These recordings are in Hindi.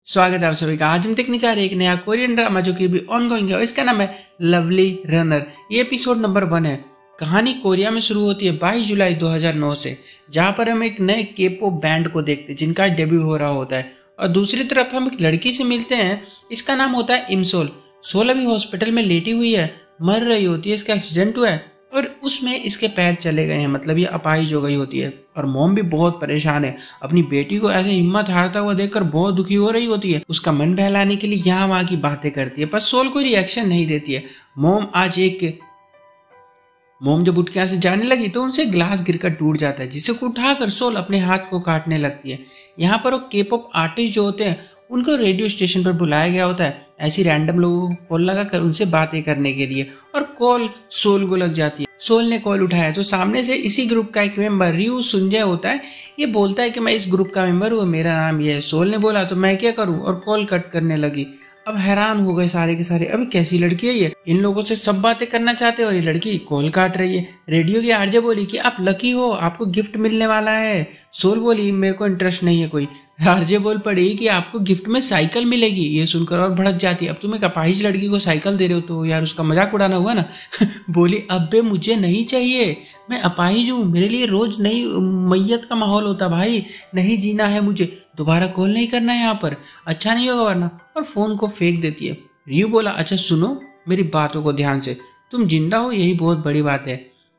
स्वागत है आप सभी का। आज हम देखने जा रहे हैं एक नया कोरियन ड्रामा जो कि अभी ऑनगोइंग है और इसका नाम है लवली रनर। ये एपिसोड नंबर 1 है। कहानी कोरिया में शुरू होती है 22 जुलाई 2009 से, जहां पर हम एक नए केपॉप बैंड को देखते हैं जिनका डेब्यू हो रहा होता है। और दूसरी तरफ हम एक लड़की से मिलते हैं, इसका नाम होता है इमसोल। सोल अभी हॉस्पिटल में लेटी हुई है, मर रही होती है, इसका एक्सीडेंट हुआ है और उसमें इसके पैर चले गए हैं, मतलब ये अपाहिज हो गई होती है। और मॉम भी बहुत परेशान है, अपनी बेटी को ऐसे हिम्मत हारता हुआ देखकर बहुत दुखी हो रही होती है। उसका मन बहलाने के लिए यहाँ वहाँ की बातें करती है, पर सोल कोई रिएक्शन नहीं देती है। मोम जब उठ के यहाँ से जाने लगी तो उनसे ग्लास गिरकर टूट जाता है, जिसे को उठाकर सोल अपने हाथ को काटने लगती है। यहाँ पर वो केपॉप आर्टिस्ट जो होते हैं उनको रेडियो स्टेशन पर बुलाया गया होता है, ऐसी रैंडम लोगों को कॉल लगाकर उनसे बातें करने के लिए, और कॉल सोल को लग जाती है। सोल ने कॉल उठाया तो सामने से इसी ग्रुप का एक मेंबर रियू सुंजय होता है। ये बोलता है कि मैं इस ग्रुप का मेंबर हूँ, मेरा नाम ये है। सोल ने बोला तो मैं क्या करूँ, और कॉल कट करने लगी। अब हैरान हो गए सारे के सारे, अभी कैसी लड़की है ये, इन लोगों से सब बातें करना चाहते हैं और ये लड़की कॉल काट रही है। रेडियो की आरजे बोली कि आप लकी हो, आपको गिफ्ट मिलने वाला है। सोल बोली मेरे को इंटरेस्ट नहीं है कोई। आरजे बोल पड़ी कि आपको गिफ्ट में साइकिल मिलेगी। ये सुनकर और भड़क जाती है, अब तुम एक अपाहिज लड़की को साइकिल दे रहे हो तो यार उसका मजाक उड़ाना हुआ ना। बोली अबे मुझे नहीं चाहिए, मैं अपाहिज हूँ, मेरे लिए रोज नई मैयत का माहौल होता भाई, नहीं जीना है मुझे, दोबारा कॉल नहीं करना है यहाँ पर, अच्छा नहीं होगा वरना। और फोन को फेंक देती है। रियू बोला अच्छा सुनो मेरी बातों को ध्यान से, तुम जिंदा हो यही बहुत बड़ी बात है,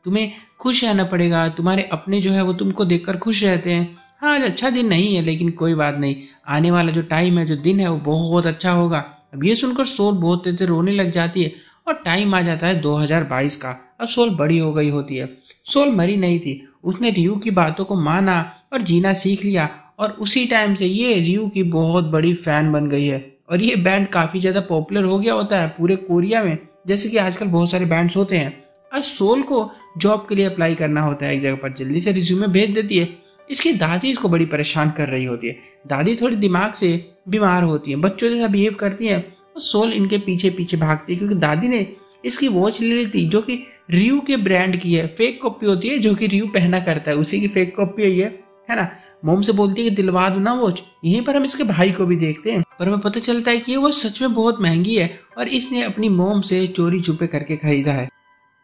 तुम्हें खुश रहना पड़ेगा, तुम्हारे अपने जो है वो तुमको देखकर खुश रहते हैं। हाँ आज अच्छा दिन नहीं है लेकिन कोई बात नहीं, आने वाला जो टाइम है जो दिन है वो बहुत अच्छा होगा। अब ये सुनकर सोल बहुत तेज से रोने लग जाती है और टाइम आ जाता है 2022 का। अब सोल बड़ी हो गई होती है। सोल मरी नहीं थी, उसने रियू की बातों को माना और जीना सीख लिया, और उसी टाइम से ये रियू की बहुत बड़ी फैन बन गई है। और ये बैंड काफी ज्यादा पॉपुलर हो गया होता है पूरे कोरिया में, जैसे कि आजकल बहुत सारे बैंड्स होते हैं। और सोल को जॉब के लिए अप्लाई करना होता है एक जगह पर, जल्दी से रिज्यूमे भेज देती है। इसकी दादी इसको बड़ी परेशान कर रही होती है। दादी थोड़ी दिमाग से बीमार होती है, बच्चों जैसा बिहेव करती है, और सोल इनके पीछे पीछे भागती है क्योंकि दादी ने इसकी वॉच ले ली थी जो कि रियू के ब्रांड की है, फेक कॉपी होती है जो कि रियू पहना करता है, उसी की फेक कॉपी है ना। मोम से बोलती है कि दिलवा दो ना वॉच। यहीं पर हम इसके भाई को भी देखते हैं, पर हमें पता चलता है कि ये वॉच सच में बहुत महंगी है और इसने अपनी मोम से चोरी छुपे करके खरीदा है।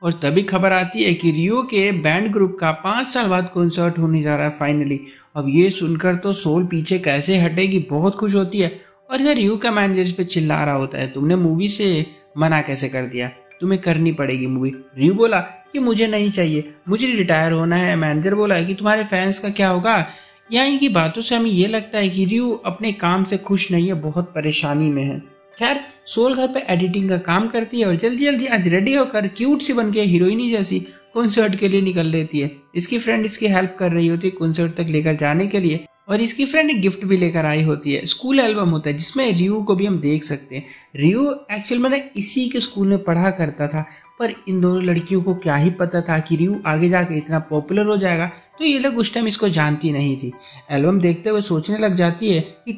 और तभी खबर आती है कि रियो के बैंड ग्रुप का 5 साल बाद कॉन्सर्ट होने जा रहा है फाइनली। अब ये सुनकर तो सोल पीछे कैसे हटेगी, बहुत खुश होती है। और इधर रियो का मैनेजर इस पे चिल्ला रहा होता है तुमने मूवी से मना कैसे कर दिया, तुम्हें करनी पड़ेगी मूवी। रियो बोला कि मुझे नहीं चाहिए, मुझे रिटायर होना है। मैनेजर बोला है कि तुम्हारे फैंस का क्या होगा। यहाँ इनकी बातों से हमें ये लगता है कि रियो अपने काम से खुश नहीं है, बहुत परेशानी में है। खैर सोल घर पे एडिटिंग का काम करती है और जल्दी जल्दी आज रेडी होकर क्यूट सी बनके हीरोइनी जैसी कॉन्सर्ट के लिए निकल लेती है। इसकी फ्रेंड इसकी हेल्प कर रही होती है कॉन्सर्ट तक लेकर जाने के लिए, और इसकी फ्रेंड एक गिफ्ट भी लेकर आई होती है। स्कूल एल्बम होता है जिसमें रियू को भी हम देख सकते हैं। रियू एक्चुअल में इसी के स्कूल में पढ़ा करता था, पर इन दोनों लड़कियों को क्या ही पता था कि रियू आगे जाके इतना पॉपुलर हो जाएगा, तो ये लोग उस टाइम इसको जानती नहीं थी। एल्बम देखते हुए सोचने लग जाती है कि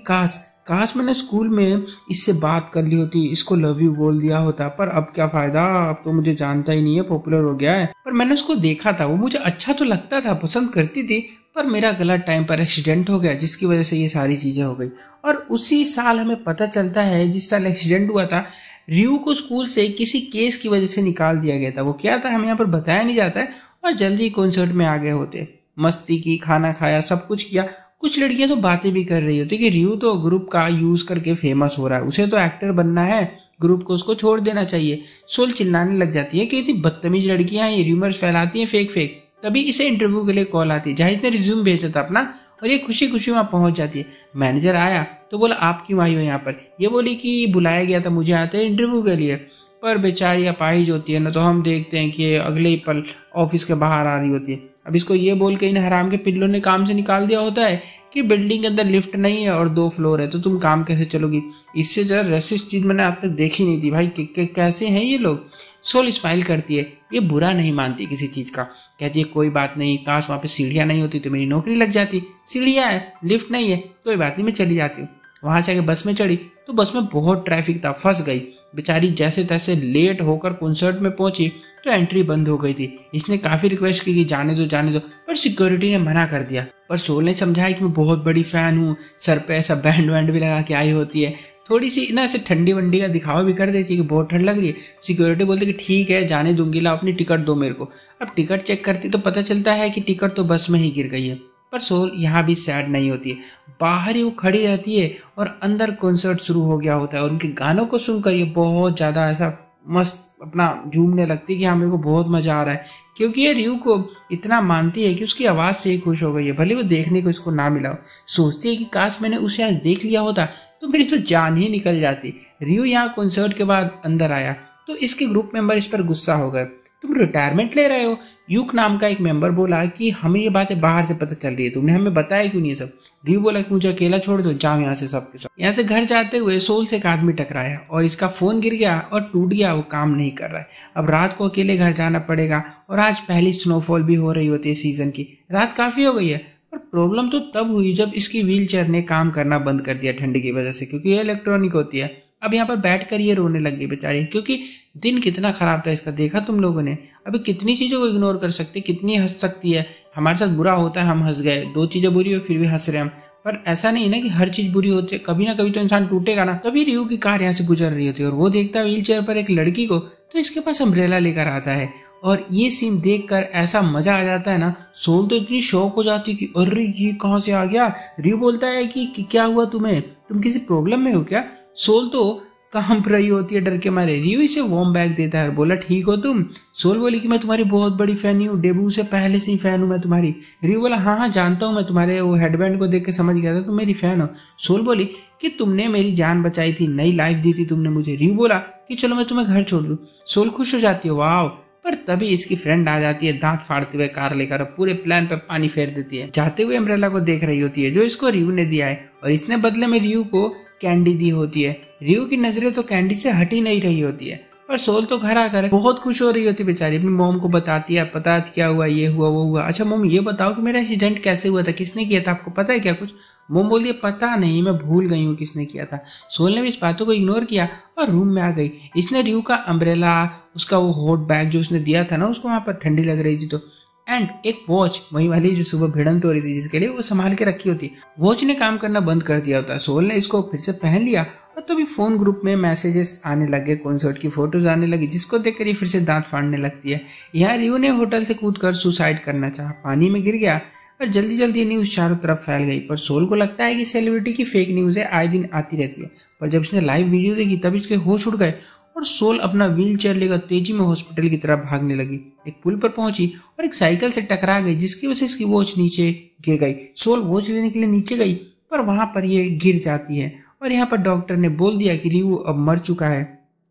काश मैंने स्कूल में इससे बात कर ली होती, इसको लव यू बोल दिया होता, पर अब क्या फायदा, अब तो मुझे जानता ही नहीं है, पॉपुलर हो गया है। पर मैंने उसको देखा था, वो मुझे अच्छा तो लगता था, पसंद करती थी, पर मेरा गलत टाइम पर एक्सीडेंट हो गया जिसकी वजह से ये सारी चीजें हो गई। और उसी साल हमें पता चलता है जिस साल एक्सीडेंट हुआ था, रियू को स्कूल से किसी केस की वजह से निकाल दिया गया था। वो क्या था हमें यहाँ पर बताया नहीं जाता है, और जल्दी कॉन्सर्ट में आ गए होते, मस्ती की, खाना खाया, सब कुछ किया। कुछ लड़कियां तो बातें भी कर रही होती कि रियू तो ग्रुप का यूज करके फेमस हो रहा है, उसे तो एक्टर बनना है, ग्रुप को उसको छोड़ देना चाहिए। सोल चिल्लाने लग जाती है कि ऐसी बदतमीज लड़कियां ये रूमर्स फैलाती हैं फेक। तभी इसे इंटरव्यू के लिए कॉल आती है, जहाँ इसने रिज्यूम भेजा था अपना, और ये खुशी खुशी वहाँ पहुंच जाती है। मैनेजर आया तो बोला आप क्यों आई हो यहाँ पर। ये बोली कि बुलाया गया था मुझे आते हैं इंटरव्यू के लिए, पर बेचारी अपाहिज होती है ना, तो हम देखते हैं कि अगले ही पल ऑफिस के बाहर आ रही होती है। अब इसको ये बोल के इन हराम के पिल्लों ने काम से निकाल दिया होता है कि बिल्डिंग के अंदर लिफ्ट नहीं है और 2 फ्लोर है, तो तुम काम कैसे चलोगी। इससे जरा रेसिस्ट चीज मैंने आज तक देखी नहीं थी भाई, कैसे हैं ये लोग। सोल स्माइल करती है, ये बुरा नहीं मानती किसी चीज का, कहती है कोई बात नहीं, काश वहाँ पे सीढ़ियाँ नहीं होती तो मेरी नौकरी लग जाती, सीढ़ियाँ है लिफ्ट नहीं है, कोई बात नहीं मैं चली जाती हूँ। वहां से आके बस में चढ़ी तो बस में बहुत ट्रैफिक था, फंस गई बेचारी, जैसे तैसे लेट होकर कॉन्सर्ट में पहुंची तो एंट्री बंद हो गई थी। इसने काफी रिक्वेस्ट की कि जाने दो, पर सिक्योरिटी ने मना कर दिया। पर सोल ने समझाया कि मैं बहुत बड़ी फैन हूँ, सर पे ऐसा बैंड वैंड भी लगा के आई होती है, थोड़ी सी ना ऐसे ठंडी वंडी का दिखावा भी कर देती है कि बहुत ठंड लग रही है। सिक्योरिटी बोलती कि ठीक है जाने दूंगी, ला अपनी टिकट दो मेरे को। अब टिकट चेक करती तो पता चलता है कि टिकट तो बस में ही गिर गई है। पर सोल यहाँ भी सैड नहीं होती है, बाहर ही वो खड़ी रहती है और अंदर कॉन्सर्ट शुरू हो गया होता है और उनके गानों को सुनकर ये बहुत ज़्यादा ऐसा मस्त अपना झूमने लगती है कि हाँ मेरे को बहुत मज़ा आ रहा है, क्योंकि ये रियू को इतना मानती है कि उसकी आवाज़ से ही खुश हो गई है, भले वो देखने को इसको ना मिला हो। सोचती है कि काश मैंने उसे आज देख लिया होता तो मेरी तो जान ही निकल जाती। रियू यहाँ कॉन्सर्ट के बाद अंदर आया तो इसके ग्रुप मेंबर इस पर गुस्सा हो गए, तुम रिटायरमेंट ले रहे हो? यूक नाम का एक मेंबर बोला कि हमें ये बातें बाहर से पता चल रही है, तुमने हमें बताया क्यों नहीं ये सब? रियू बोला कि मुझे अकेला छोड़ दो, जाओ यहाँ से सबके सब। यहाँ से घर जाते हुए सोल से एक आदमी टकराया और इसका फोन गिर गया और टूट गया, वो काम नहीं कर रहा है। अब रात को अकेले घर जाना पड़ेगा और आज पहली स्नोफॉल भी हो रही होती है सीजन की। रात काफी हो गई है, पर प्रॉब्लम तो तब हुई जब इसकी व्हील चेयर ने काम करना बंद कर दिया ठंड की वजह से, क्योंकि ये इलेक्ट्रॉनिक होती है। अब यहाँ पर बैठकर ये रोने लग गई बेचारी, क्योंकि दिन कितना खराब था इसका, देखा तुम लोगों ने। अभी कितनी चीज़ों को इग्नोर कर सकती, कितनी हंस सकती है। हमारे साथ बुरा होता है, हम हंस गए, दो चीज़ें बुरी हो फिर भी हंस रहे हम। पर ऐसा नहीं ना कि हर चीज़ बुरी होती है, कभी ना कभी तो इंसान टूटेगा ना। तभी रियू की कार यहाँ से गुजर रही होती है और वो देखता है व्हील चेयर पर एक लड़की को, तो इसके पास अम्ब्रेला लेकर आता है और ये सीन देखकर ऐसा मजा आ जाता है ना, सोल तो इतनी शौक हो जाती है कि अरे ये कहाँ से आ गया। रियू बोलता है कि क्या हुआ तुम्हें, तुम किसी प्रॉब्लम में हो क्या? सोल तो कांप रही होती है डर के मारे। रियू इसे वार्म बैग देता है और बोला ठीक हो तुम? सोल बोली कि मैं तुम्हारी बहुत बड़ी फैन हूँ, डेब्यू से पहले से ही फैन हूँ मैं तुम्हारी। रियू बोला हाँ जानता हूँ, मैं तुम्हारे वो हेडबैंड को देख के समझ गया था तुम मेरी फैन हो। सोल बोली कि तुमने मेरी जान बचाई थी, नई लाइफ दी थी तुमने मुझे। रियू बोला कि चलो मैं तुम्हें घर छोड़ दूँ। सोल खुश हो जाती है, वाह। पर तभी इसकी फ्रेंड आ जाती है दांत फाड़ते हुए कार लेकर और पूरे प्लान पे पानी फेर देती है। जाते हुए अम्ब्रेला को देख रही होती है जो इसको रियू ने दिया है और इसने बदले में रियू को कैंडी दी होती है। रियू की नजरें तो कैंडी से हट ही नहीं रही होती है, पर सोल तो घर आकर बहुत खुश हो रही होती है बेचारी। अपनी मॉम को बताती है, पता क्या हुआ, ये हुआ वो हुआ। अच्छा मॉम ये बताओ कि मेरा एक्सीडेंट कैसे हुआ था, किसने किया था, आपको पता है क्या कुछ? मॉम बोली पता नहीं, मैं भूल गई हूँ किसने किया था। सोल ने भी इस बातों को इग्नोर किया और रूम में आ गई। इसने रियू का अम्ब्रेला, उसका वो हॉट बैग जो उसने दिया था ना उसको, वहाँ पर ठंडी लग रही थी तो, एंड एक वॉच, वही वाली जो सुबह भिड़ंत हो रही थी जिसके लिए वो संभाल के रखी होती। वॉच ने काम करना बंद कर दिया होता है। सोल ने इसको फिर से पहन लिया और तभी फोन ग्रुप में मैसेजेस आने लगे, कॉन्सर्ट की फोटोज आने लगी, जिसको देखकर ये फिर से दांत फाड़ने लगती है। यहाँ रियू ने होटल से कूदकर सुसाइड करना चाहा, पानी में गिर गया और जल्दी जल्दी न्यूज चारों तरफ फैल गई। पर सोल को लगता है कि सेलिब्रिटी की फेक न्यूज है, आए दिन आती रहती है। पर जब इसने लाइव वीडियो देखी तब इसके होश उड़ गए और सोल अपना व्हील चेयर लेकर तेजी में हॉस्पिटल की तरफ भागने लगी। एक पुल पर पहुंची और एक साइकिल से टकरा गई, जिसकी वजह से इसकी वॉच नीचे गिर गई। सोल वॉच लेने के लिए नीचे गई पर वहां पर ये गिर जाती है और यहाँ पर डॉक्टर ने बोल दिया कि रियू अब मर चुका है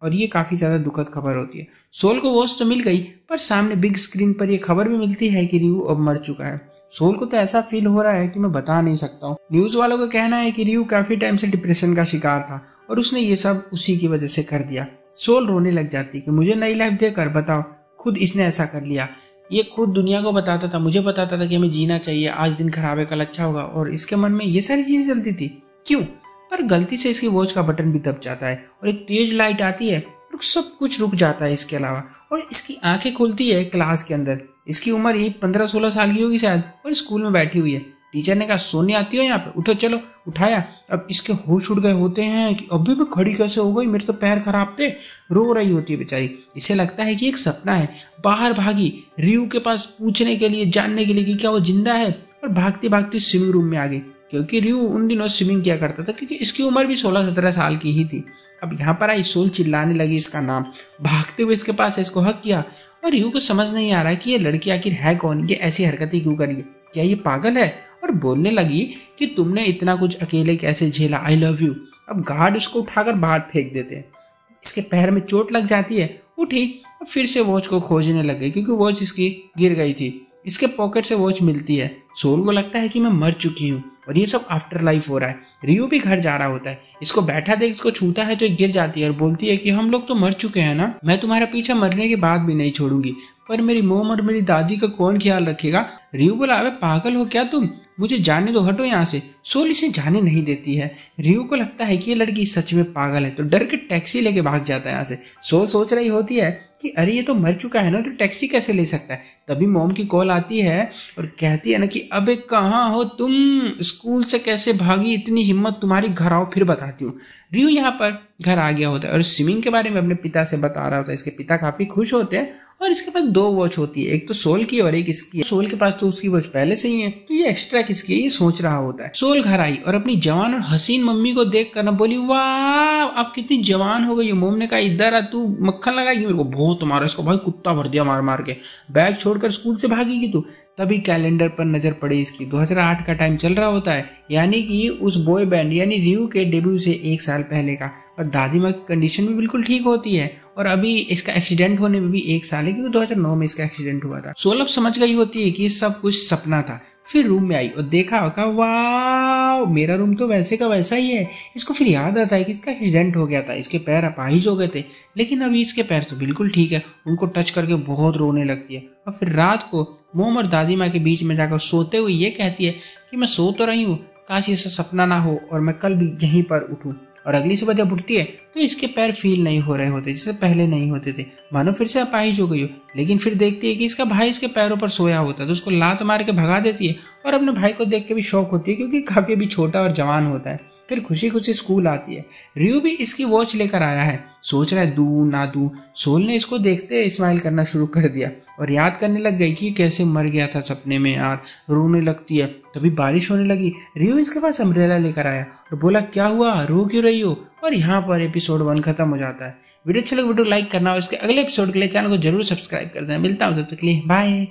और ये काफी ज्यादा दुखद खबर होती है। सोल को वॉच तो मिल गई पर सामने बिग स्क्रीन पर यह खबर भी मिलती है कि रियू अब मर चुका है। सोल को तो ऐसा फील हो रहा है कि मैं बता नहीं सकता हूँ। न्यूज वालों का कहना है कि रियू काफी टाइम से डिप्रेशन का शिकार था और उसने ये सब उसी की वजह से कर दिया। सोल रोने लग जाती कि मुझे नई लाइफ देकर बताओ, खुद इसने ऐसा कर लिया। ये खुद दुनिया को बताता था, मुझे बताता था कि हमें जीना चाहिए, आज दिन खराब है कल अच्छा होगा, और इसके मन में ये सारी चीजें चलती थी। क्यों? पर गलती से इसकी वॉच का बटन भी दब जाता है और एक तेज लाइट आती है और सब कुछ रुक जाता है इसके अलावा, और इसकी आंखें खुलती है क्लास के अंदर। इसकी उम्र यही 15-16 साल की होगी शायद और स्कूल में बैठी हुई है। टीचर ने कहा सोने आती हो यहाँ पे, उठो चलो। उठाया। अब इसके होश उड़ गए होते हैं कि अभी भी खड़ी कैसे हो गई, मेरे तो पैर खराब थे। रो रही होती है बेचारी। इसे लगता है कि एक सपना है। बाहर भागी रियू के पास पूछने के लिए, जानने के लिए कि क्या वो जिंदा है, और भागती भागती स्विमिंग रूम में आ गई, क्योंकि रियू उन दिनों स्विमिंग किया करता था, क्योंकि इसकी उम्र भी 16-17 साल की ही थी। अब यहाँ पर आई, सोल चिल्लाने लगी इसका नाम, भागते हुए इसके पास इसको हक किया, और रियू को समझ नहीं आ रहा कि ये लड़की आखिर है कौन, ये ऐसी हरकतें क्यों करी है, क्या ये पागल है? और बोलने लगी कि तुमने इतना कुछ अकेले कैसे झेला, आई लव यू। अब गार्ड उसको उठाकर बाहर फेंक देते हैं। इसके पैर में चोट लग जाती है। उठी और फिर से वॉच को खोजने लग गई, क्योंकि वॉच इसकी गिर गई थी। इसके पॉकेट से वॉच मिलती है। सोल को लगता है कि मैं मर चुकी हूँ और ये सब आफ्टर लाइफ हो रहा है। रियू भी घर जा रहा होता है, इसको बैठा देख इसको छूता है तो ये गिर जाती है और बोलती है कि हम लोग तो मर चुके हैं ना, मैं तुम्हारा पीछा मरने के बाद भी नहीं छोड़ूंगी, पर मेरी मोम और मेरी दादी का कौन ख्याल रखेगा? रियू बोला, अबे पागल हो क्या तुम, मुझे जाने दो, हटो यहाँ से। सोल इसे जाने नहीं देती है। रियो को लगता है कि ये लड़की सच में पागल है, तो डर के टैक्सी लेके भाग जाता है यहाँ से। सोल सोच रही होती है कि अरे ये तो मर चुका है ना, तो टैक्सी कैसे ले सकता है। तभी मॉम की कॉल आती है और कहती है ना कि अबे कहाँ हो तुम, स्कूल से कैसे भागी, इतनी हिम्मत तुम्हारी, घर आओ फिर बताती हूँ। रियो यहाँ पर घर आ गया होता है और स्विमिंग के बारे में अपने पिता से बता रहा होता है। इसके पिता काफी खुश होते हैं और इसके पास 2 वॉच होती है, एक तो सोल की और एक इसकी। सोल के पास तो उसकी वॉच पहले से ही है, तो ये एक्स्ट्रा किसकी है ये सोच रहा होता है। सोल घर आई और अपनी जवान और हसीन मम्मी को देख कर ना बोली, वाह आप कितनी जवान हो गई हो। मोम ने कहा इधर आ, तू मक्खन लगाएगी मेरे को, बहुत मारा इसको भाई, कुत्ता भर दिया मार मार के, बैग छोड़कर स्कूल से भागेगी तू। तभी कैलेंडर पर नजर पड़ी इसकी, 2008 का टाइम चल रहा होता है, यानी कि उस बॉय बैंड यानी रियो के डेब्यू से 1 साल पहले का। और दादी माँ की कंडीशन भी बिल्कुल ठीक होती है और अभी इसका एक्सीडेंट होने में भी 1 साल है, क्योंकि 2009 में इसका एक्सीडेंट हुआ था। सोल अब समझ गई होती है कि ये सब कुछ सपना था। फिर रूम में आई और देखा, कहा वाह मेरा रूम तो वैसे का वैसा ही है। इसको फिर याद आता है कि इसका एक्सीडेंट हो गया था, इसके पैर अपाहिज हो गए थे, लेकिन अभी इसके पैर तो बिल्कुल ठीक है। उनको टच करके बहुत रोने लगती है और फिर रात को मोम और दादी माँ के बीच में जाकर सोते हुए ये कहती है कि मैं सो तो रही हूँ, काश ये सब सपना ना हो और मैं कल भी यहीं पर उठूँ। और अगली सुबह जब उठती है तो इसके पैर फील नहीं हो रहे होते जैसे पहले नहीं होते थे, मानो फिर से अपाहिज हो गई हो। लेकिन फिर देखती है कि इसका भाई इसके पैरों पर सोया होता है, तो उसको लात मार के भगा देती है और अपने भाई को देख के भी शौक होती है, क्योंकि काफी अभी छोटा और जवान होता है। फिर खुशी खुशी स्कूल आती है। रियो भी इसकी वॉच लेकर आया है, सोच रहा है दूं ना दूं। सोल ने इसको देखते स्माइल करना शुरू कर दिया और याद करने लग गई कि कैसे मर गया था सपने में यार, रोने लगती है। तभी बारिश होने लगी। रियो इसके पास अम्ब्रेला लेकर आया और बोला क्या हुआ, रो क्यों रही हो। और यहाँ पर एपिसोड 1 खत्म हो जाता है। वीडियो अच्छा लगे वीडियो लाइक करना और इसके अगले एपिसोड के लिए चैनल को जरूर सब्सक्राइब कर देना। मिलता हूँ तब तक के लिए, बाय।